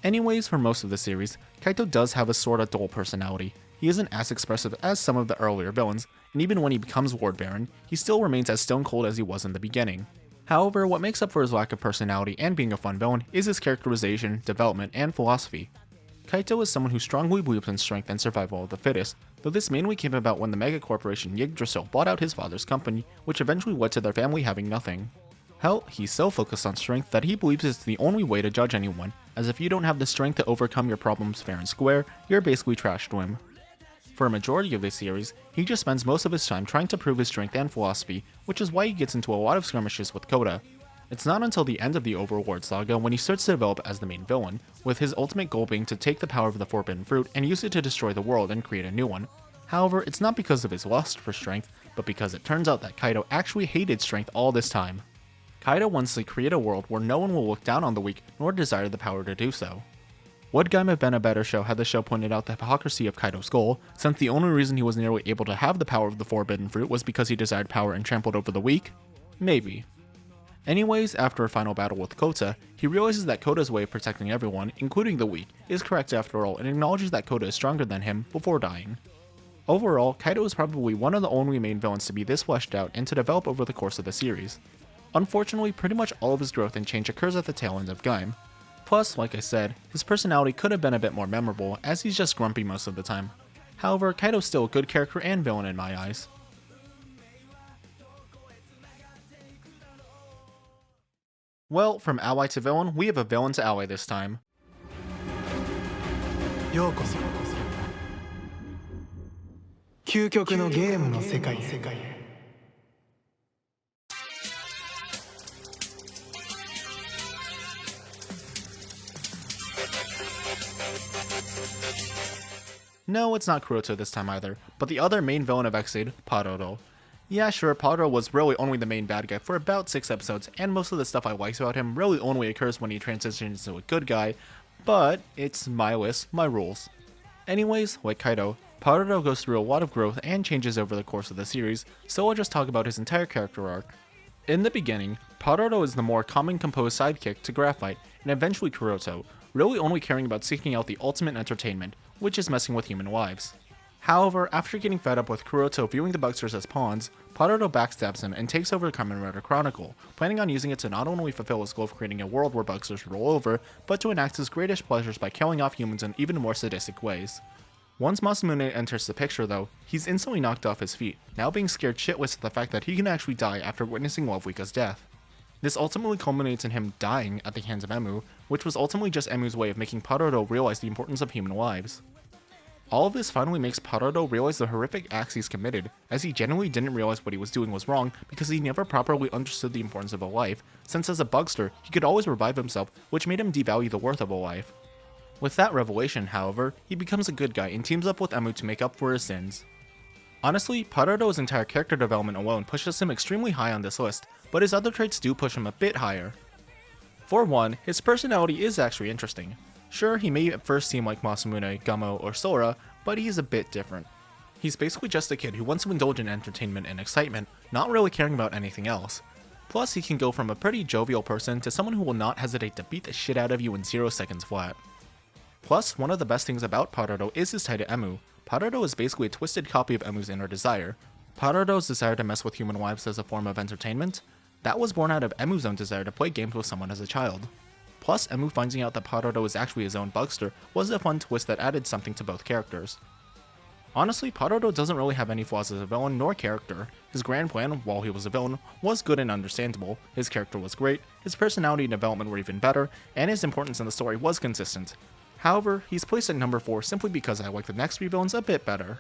Anyways, for most of the series, Kaito does have a sorta dull personality. He isn't as expressive as some of the earlier villains, and even when he becomes Ward Baron, he still remains as stone cold as he was in the beginning. However, what makes up for his lack of personality and being a fun villain is his characterization, development, and philosophy. Kaito is someone who strongly believes in strength and survival of the fittest, though this mainly came about when the mega corporation Yggdrasil bought out his father's company, which eventually led to their family having nothing. Hell, he's so focused on strength that he believes it's the only way to judge anyone, as if you don't have the strength to overcome your problems fair and square, you're basically trash to him. For a majority of this series, he just spends most of his time trying to prove his strength and philosophy, which is why he gets into a lot of skirmishes with Kota. It's not until the end of the Overlord saga when he starts to develop as the main villain, with his ultimate goal being to take the power of the Forbidden Fruit and use it to destroy the world and create a new one. However, it's not because of his lust for strength, but because it turns out that Kaito actually hated strength all this time. Kaito wants to create a world where no one will look down on the weak nor desire the power to do so. Would Gaim have been a better show had the show pointed out the hypocrisy of Kaito's goal, since the only reason he was nearly able to have the power of the Forbidden Fruit was because he desired power and trampled over the weak? Maybe. Anyways, after a final battle with Kota, he realizes that Kota's way of protecting everyone, including the weak, is correct after all and acknowledges that Kota is stronger than him before dying. Overall, Kaito is probably one of the only main villains to be this fleshed out and to develop over the course of the series. Unfortunately, pretty much all of his growth and change occurs at the tail end of Gaim. Plus, like I said, his personality could have been a bit more memorable as he's just grumpy most of the time. However, Kaito's still a good character and villain in my eyes. Well, from ally to villain, we have a villain to ally this time. ようこそ究極のゲームの世界へNo, it's not Kuroto this time either, but the other main villain of Ex-Aid, Paroro. Yeah, sure, Paroro was really only the main bad guy for about 6 episodes, and most of the stuff I liked about him really only occurs when he transitions into a good guy, but it's my list, my rules. Anyways, like Kaito, Paroro goes through a lot of growth and changes over the course of the series, so I'll just talk about his entire character arc. In the beginning, Paroro is the more common composed sidekick to Graphite, and eventually Kuroto, really only caring about seeking out the ultimate entertainment, which is messing with human lives. However, after getting fed up with Kuroto viewing the Bugsters as pawns, Paroro backstabs him and takes over Kamen Rider Chronicle, planning on using it to not only fulfill his goal of creating a world where Bugsters rule over, but to enact his greatest pleasures by killing off humans in even more sadistic ways. Once Masamune enters the picture though, he's instantly knocked off his feet, now being scared shitless at the fact that he can actually die after witnessing Lovewika's death. This ultimately culminates in him dying at the hands of Emu, which was ultimately just Emu's way of making Paroro realize the importance of human lives. All of this finally makes Parado realize the horrific acts he's committed, as he genuinely didn't realize what he was doing was wrong because he never properly understood the importance of a life, since as a bugster, he could always revive himself, which made him devalue the worth of a life. With that revelation, however, he becomes a good guy and teams up with Emu to make up for his sins. Honestly, Parado's entire character development alone pushes him extremely high on this list, but his other traits do push him a bit higher. For one, his personality is actually interesting. Sure, he may at first seem like Masamune, Gamo, or Sora, but he's a bit different. He's basically just a kid who wants to indulge in entertainment and excitement, not really caring about anything else. Plus, he can go from a pretty jovial person to someone who will not hesitate to beat the shit out of you in 0 seconds flat. Plus, one of the best things about Parado is his tie to Emu. Parado is basically a twisted copy of Emu's inner desire. Parado's desire to mess with human wives as a form of entertainment, that was born out of Emu's own desire to play games with someone as a child. Plus, Emu finding out that Parado is actually his own bugster was a fun twist that added something to both characters. Honestly, Parado doesn't really have any flaws as a villain nor character. His grand plan, while he was a villain, was good and understandable, his character was great, his personality and development were even better, and his importance in the story was consistent. However, he's placed at number 4 simply because I like the next 3 villains a bit better.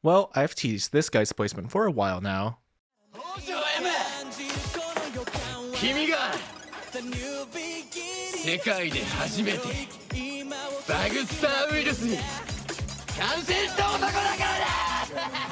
Well, I've teased this guy's placement for a while now. 君が世界で初めてバグスターウイルスに感染した男だからだ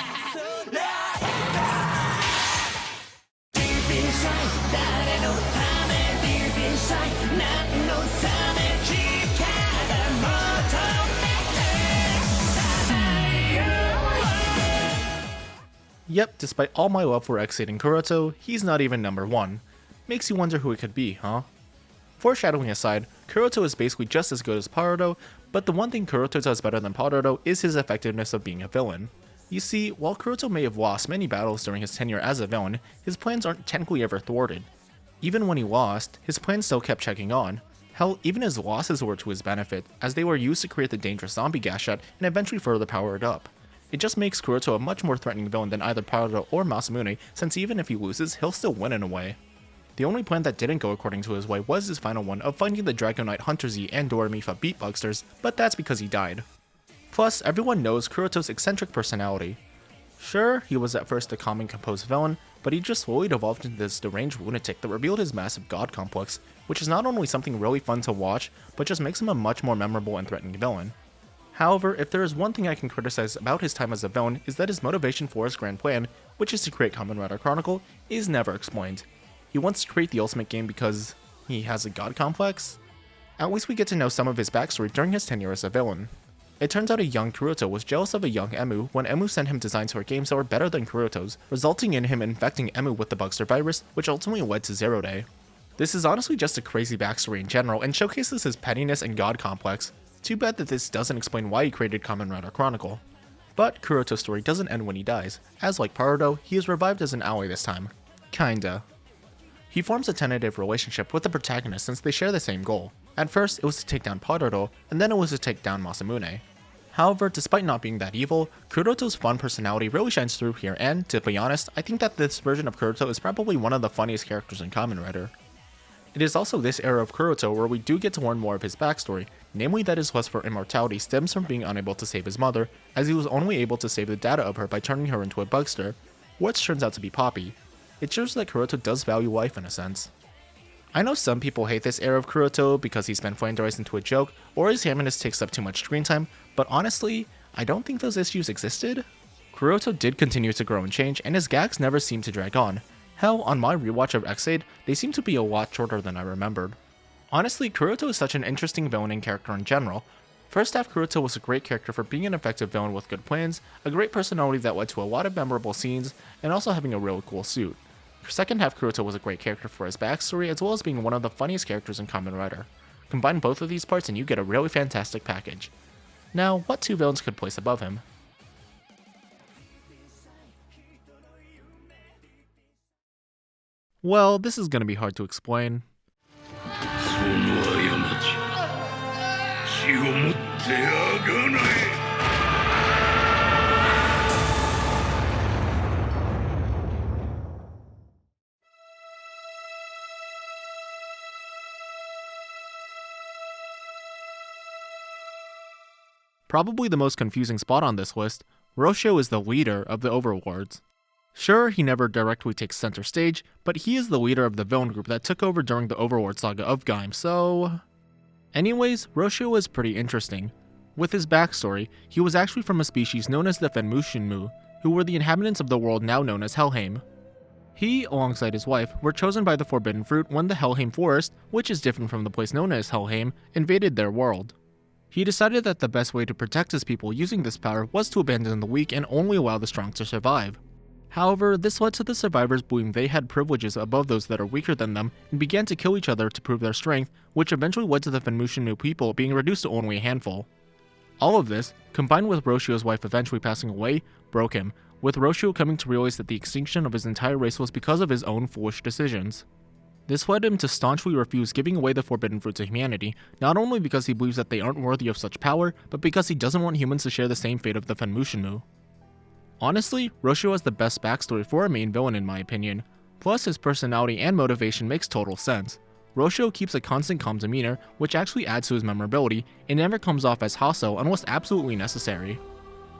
Yep, despite all my love for exciting Kuroto, he's not even number 1. Makes you wonder who it could be, huh? Foreshadowing aside, Kuroto is basically just as good as Parado, but the one thing Kuroto does better than Parado is his effectiveness of being a villain. You see, while Kuroto may have lost many battles during his tenure as a villain, his plans aren't technically ever thwarted. Even when he lost, his plans still kept checking on. Hell, even his losses were to his benefit, as they were used to create the dangerous zombie Gashat and eventually further power it up. It just makes Kuroto a much more threatening villain than either Parado or Masamune, since even if he loses, he'll still win in a way. The only plan that didn't go according to his way was his final one of finding the Dragonite Hunter Z and Doramifa beat bugsters, but that's because he died. Plus, everyone knows Kuroto's eccentric personality. Sure, he was at first a calm and composed villain, but he just slowly evolved into this deranged lunatic that revealed his massive god complex, which is not only something really fun to watch, but just makes him a much more memorable and threatening villain. However, if there is one thing I can criticize about his time as a villain is that his motivation for his grand plan, which is to create Kamen Rider Chronicle, is never explained. He wants to create the ultimate game because he has a god complex? At least we get to know some of his backstory during his tenure as a villain. It turns out a young Kuroto was jealous of a young Emu when Emu sent him designs for games that were better than Kuroto's, resulting in him infecting Emu with the bugster virus, which ultimately led to Zero Day. This is honestly just a crazy backstory in general and showcases his pettiness and god complex. Too bad that this doesn't explain why he created Kamen Rider Chronicle. But Kuroto's story doesn't end when he dies, as like Parado, he is revived as an ally this time. Kinda. He forms a tentative relationship with the protagonist since they share the same goal. At first, it was to take down Parado, and then it was to take down Masamune. However, despite not being that evil, Kuroto's fun personality really shines through here and, to be honest, I think that this version of Kuroto is probably one of the funniest characters in Kamen Rider. It is also this era of Kuroto where we do get to learn more of his backstory, namely that his quest for immortality stems from being unable to save his mother, as he was only able to save the data of her by turning her into a bugster, which turns out to be Poppy. It shows that Kuroto does value life in a sense. I know some people hate this era of Kuroto because he's been flanderized into a joke, or his hammerness takes up too much screen time, but honestly, I don't think those issues existed. Kuroto did continue to grow and change, and his gags never seemed to drag on. Hell, on my rewatch of Ex-Aid, they seem to be a lot shorter than I remembered. Honestly, Kuroto is such an interesting villain and character in general. First half Kuroto was a great character for being an effective villain with good plans, a great personality that led to a lot of memorable scenes, and also having a really cool suit. Second half Kuroto was a great character for his backstory as well as being one of the funniest characters in Kamen Rider. Combine both of these parts and you get a really fantastic package. Now, what 2 villains could place above him? Well, this is gonna be hard to explain. その過ち血をもってあがない Probably the most confusing spot on this list, Rosho is the leader of the Overlords. Sure, he never directly takes center stage, but he is the leader of the villain group that took over during the Overlord saga of Gaim, so... Anyways, Rosho is pretty interesting. With his backstory, he was actually from a species known as the Fenmushinmu, who were the inhabitants of the world now known as Helheim. He, alongside his wife, were chosen by the Forbidden Fruit when the Helheim Forest, which is different from the place known as Helheim, invaded their world. He decided that the best way to protect his people using this power was to abandon the weak and only allow the strong to survive. However, this led to the survivors believing they had privileges above those that are weaker than them and began to kill each other to prove their strength, which eventually led to the Fenmushinmu people being reduced to only a handful. All of this, combined with Rosho's wife eventually passing away, broke him, with Rosho coming to realize that the extinction of his entire race was because of his own foolish decisions. This led him to staunchly refuse giving away the Forbidden Fruit to humanity, not only because he believes that they aren't worthy of such power, but because he doesn't want humans to share the same fate of the Fenmushinmu. Honestly, Rosho has the best backstory for a main villain in my opinion, plus his personality and motivation makes total sense. Rosho keeps a constant calm demeanor, which actually adds to his memorability, and never comes off as hostile unless absolutely necessary.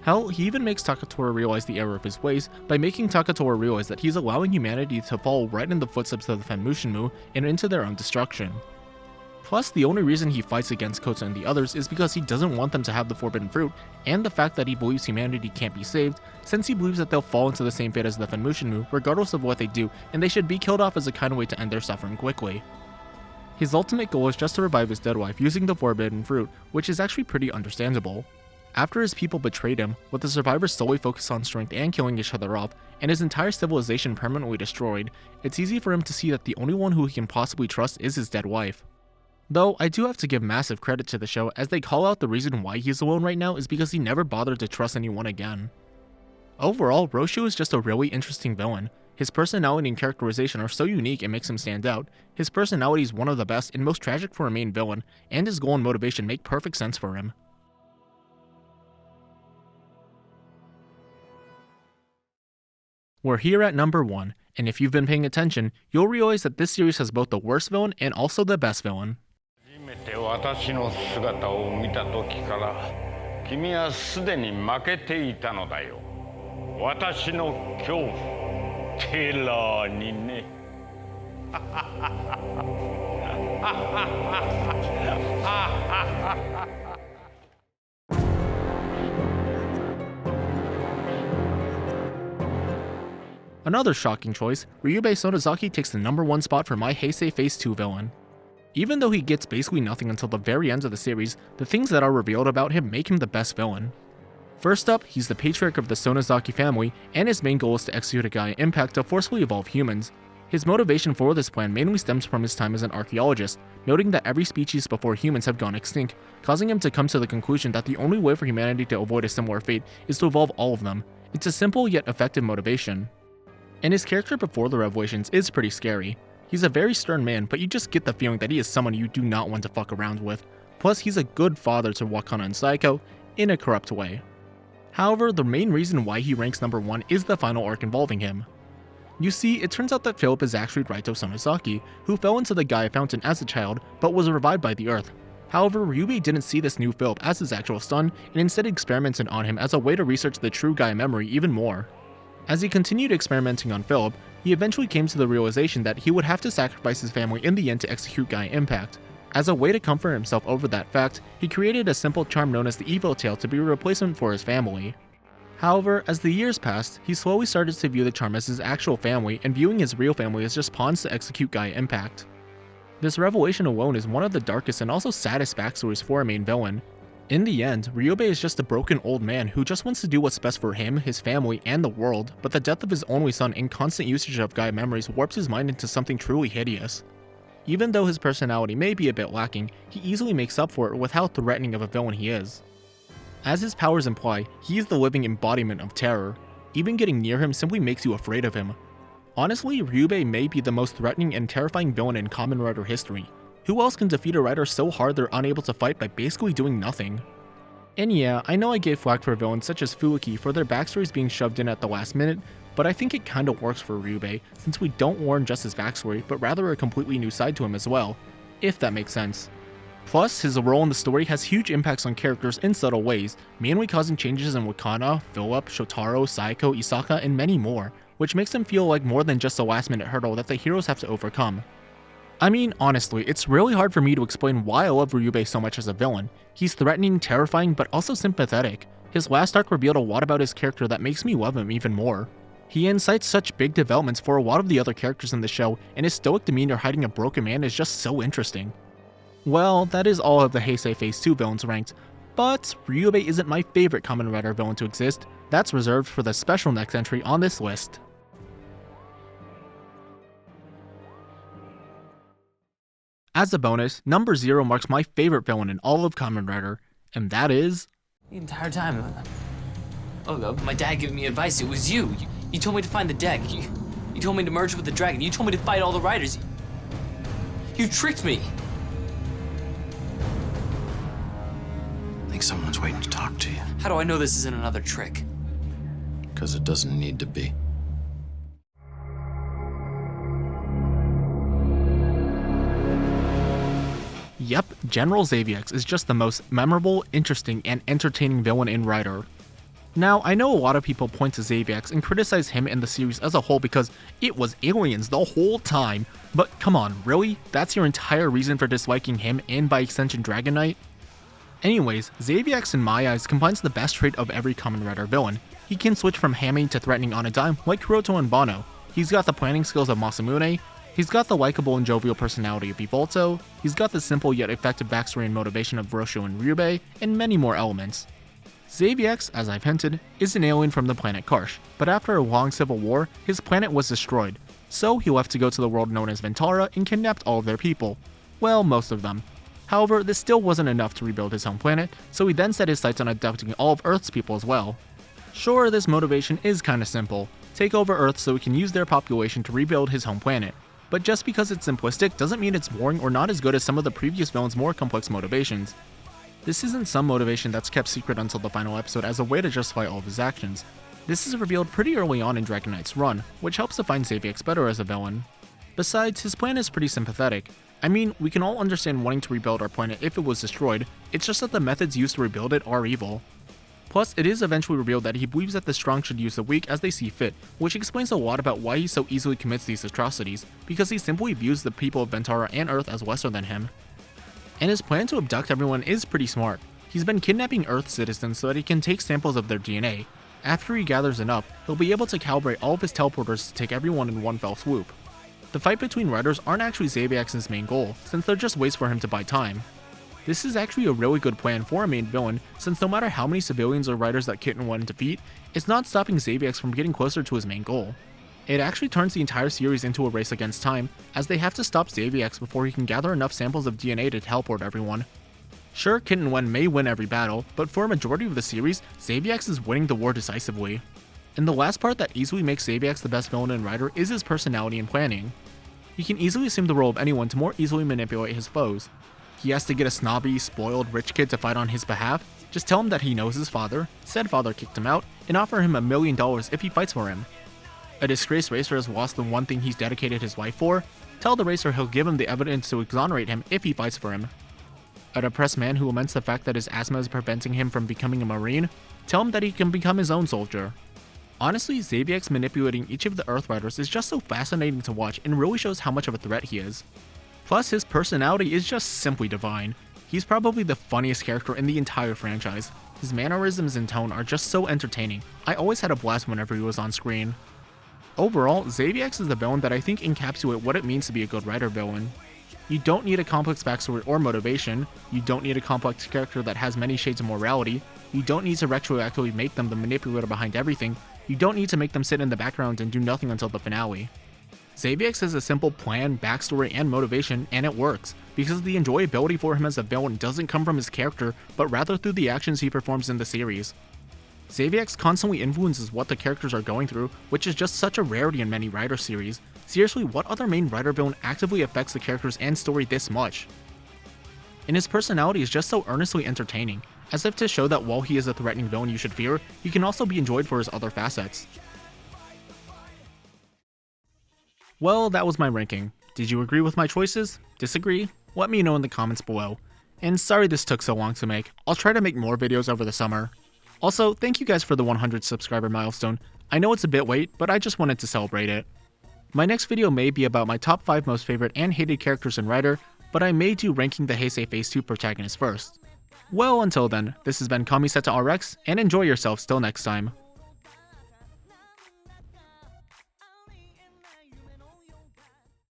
Hell, he even makes Takatora realize the error of his ways by making Takatora realize that he's allowing humanity to follow right in the footsteps of the Fenmushinmu and into their own destruction. Plus, the only reason he fights against Kota and the others is because he doesn't want them to have the Forbidden Fruit, and the fact that he believes humanity can't be saved, since he believes that they'll fall into the same fate as the Fenmushinmu regardless of what they do, and they should be killed off as a kind of way to end their suffering quickly. His ultimate goal is just to revive his dead wife using the Forbidden Fruit, which is actually pretty understandable. After his people betrayed him, with the survivors solely focused on strength and killing each other off, and his entire civilization permanently destroyed, it's easy for him to see that the only one who he can possibly trust is his dead wife. Though, I do have to give massive credit to the show, as they call out the reason why he's alone right now is because he never bothered to trust anyone again. Overall, Rosho is just a really interesting villain. His personality and characterization are so unique it makes him stand out. His personality is one of the best and most tragic for a main villain, and his goal and motivation make perfect sense for him. We're here at number 1, and if you've been paying attention, you'll realize that this series has both the worst villain and also the best villain. 初めて私の姿を見た時から君はすでに負けていたのだよ。私の恐怖テラーにね。Another shocking choice, Ryubei Sonozaki takes the number 1 spot for my Heisei Phase 2 villain. Even though he gets basically nothing until the very end of the series, the things that are revealed about him make him the best villain. First up, he's the patriarch of the Sonozaki family, and his main goal is to execute a Gaia Impact to forcefully evolve humans. His motivation for this plan mainly stems from his time as an archaeologist, noting that every species before humans have gone extinct, causing him to come to the conclusion that the only way for humanity to avoid a similar fate is to evolve all of them. It's a simple yet effective motivation. And his character before the revelations is pretty scary. He's a very stern man, but you just get the feeling that he is someone you do not want to fuck around with. Plus, he's a good father to Wakana and Saiko, in a corrupt way. However, the main reason why he ranks number 1 is the final arc involving him. You see, it turns out that Philip is actually Raito Sonozaki, who fell into the Gaia Fountain as a child, but was revived by the Earth. However, Ryubei didn't see this new Philip as his actual son, and instead experimented on him as a way to research the true Gaia memory even more. As he continued experimenting on Philip, he eventually came to the realization that he would have to sacrifice his family in the end to execute Gaia Impact. As a way to comfort himself over that fact, he created a simple charm known as the Evil Tail to be a replacement for his family. However, as the years passed, he slowly started to view the charm as his actual family and viewing his real family as just pawns to execute Gaia Impact. This revelation alone is one of the darkest and also saddest backstories for a main villain. In the end, Ryubei is just a broken old man who just wants to do what's best for him, his family, and the world, but the death of his only son and constant usage of Gaia memories warps his mind into something truly hideous. Even though his personality may be a bit lacking, he easily makes up for it with how threatening of a villain he is. As his powers imply, he is the living embodiment of terror. Even getting near him simply makes you afraid of him. Honestly, Ryubei may be the most threatening and terrifying villain in Kamen Rider history. Who else can defeat a rider so hard they're unable to fight by basically doing nothing? And yeah, I know I gave flack for villains such as Fuuki for their backstories being shoved in at the last minute, but I think it kinda works for Ryubei, since we don't learn just his backstory, but rather a completely new side to him as well, if that makes sense. Plus, his role in the story has huge impacts on characters in subtle ways, mainly causing changes in Wakana, Philip, Shotaro, Saiko, Isaka, and many more, which makes him feel like more than just a last-minute hurdle that the heroes have to overcome. I mean, honestly, it's really hard for me to explain why I love Ryubei so much as a villain. He's threatening, terrifying, but also sympathetic. His last arc revealed a lot about his character that makes me love him even more. He incites such big developments for a lot of the other characters in the show, and his stoic demeanor hiding a broken man is just so interesting. Well, that is all of the Heisei Phase 2 villains ranked, but Ryubei isn't my favorite Kamen Rider villain to exist. That's reserved for the special next entry on this list. As a bonus, number 0 marks my favorite villain in all of Kamen Rider, and that is... The entire time, my dad gave me advice. It was you. You told me to find the deck. You told me to merge with the dragon. You told me to fight all the riders. You tricked me. I think someone's waiting to talk to you. How do I know this isn't another trick? Because it doesn't need to be. Yep, General Xaviex is just the most memorable, interesting, and entertaining villain in Rider. Now, I know a lot of people point to Xaviex and criticize him and the series as a whole because it was aliens the whole time, but come on, really? That's your entire reason for disliking him and by extension Dragon Knight? Anyways, Xaviex in my eyes combines the best trait of every Kamen Rider villain. He can switch from hamming to threatening on a dime like Kuroto and Bano. He's got the planning skills of Masamune, he's got the likable and jovial personality of Ivolto, he's got the simple yet effective backstory and motivation of Rosho and Ryubei, and many more elements. Xaviex, as I've hinted, is an alien from the planet Karsh, but after a long civil war, his planet was destroyed, so he left to go to the world known as Ventara and kidnapped all of their people. Well, most of them. However, this still wasn't enough to rebuild his home planet, so he then set his sights on abducting all of Earth's people as well. Sure, this motivation is kinda simple, take over Earth so he can use their population to rebuild his home planet. But just because it's simplistic doesn't mean it's boring or not as good as some of the previous villains' more complex motivations. This isn't some motivation that's kept secret until the final episode as a way to justify all of his actions. This is revealed pretty early on in Dragon Knight's run, which helps define Xaviex better as a villain. Besides, his plan is pretty sympathetic. I mean, we can all understand wanting to rebuild our planet if it was destroyed, it's just that the methods used to rebuild it are evil. Plus, it is eventually revealed that he believes that the strong should use the weak as they see fit, which explains a lot about why he so easily commits these atrocities, because he simply views the people of Ventara and Earth as lesser than him. And his plan to abduct everyone is pretty smart. He's been kidnapping Earth citizens so that he can take samples of their DNA. After he gathers enough, he'll be able to calibrate all of his teleporters to take everyone in one fell swoop. The fight between Riders aren't actually Xaviex's main goal, since they're just ways for him to buy time. This is actually a really good plan for a main villain, since no matter how many civilians or Riders that Kitten One defeat, it's not stopping Xaviex from getting closer to his main goal. It actually turns the entire series into a race against time, as they have to stop Xaviex before he can gather enough samples of DNA to teleport everyone. Sure, Kitten One may win every battle, but for a majority of the series, Xaviex is winning the war decisively. And the last part that easily makes Xaviex the best villain in Rider is his personality and planning. He can easily assume the role of anyone to more easily manipulate his foes. He has to get a snobby, spoiled, rich kid to fight on his behalf, just tell him that he knows his father, said father kicked him out, and offer him $1 million if he fights for him. A disgraced racer has lost the one thing he's dedicated his life for, tell the racer he'll give him the evidence to exonerate him if he fights for him. A depressed man who laments the fact that his asthma is preventing him from becoming a Marine, tell him that he can become his own soldier. Honestly, Xaviex manipulating each of the Earth Riders is just so fascinating to watch and really shows how much of a threat he is. Plus, his personality is just simply divine. He's probably the funniest character in the entire franchise. His mannerisms and tone are just so entertaining. I always had a blast whenever he was on screen. Overall, Xaviex is the villain that I think encapsulate what it means to be a good Rider villain. You don't need a complex backstory or motivation, you don't need a complex character that has many shades of morality, you don't need to retroactively make them the manipulator behind everything, you don't need to make them sit in the background and do nothing until the finale. Xaviex has a simple plan, backstory, and motivation, and it works, because the enjoyability for him as a villain doesn't come from his character, but rather through the actions he performs in the series. Xaviex constantly influences what the characters are going through, which is just such a rarity in many Rider series. Seriously, what other main Rider villain actively affects the characters and story this much? And his personality is just so earnestly entertaining, as if to show that while he is a threatening villain you should fear, he can also be enjoyed for his other facets. Well, that was my ranking. Did you agree with my choices? Disagree? Let me know in the comments below. And sorry this took so long to make. I'll try to make more videos over the summer. Also, thank you guys for the 100 subscriber milestone. I know it's a bit late, but I just wanted to celebrate it. My next video may be about my top 5 most favorite and hated characters in Rider, but I may do ranking the Heisei Phase 2 protagonists first. Well, until then, this has been Kamiseta RX, and enjoy yourselves till next time.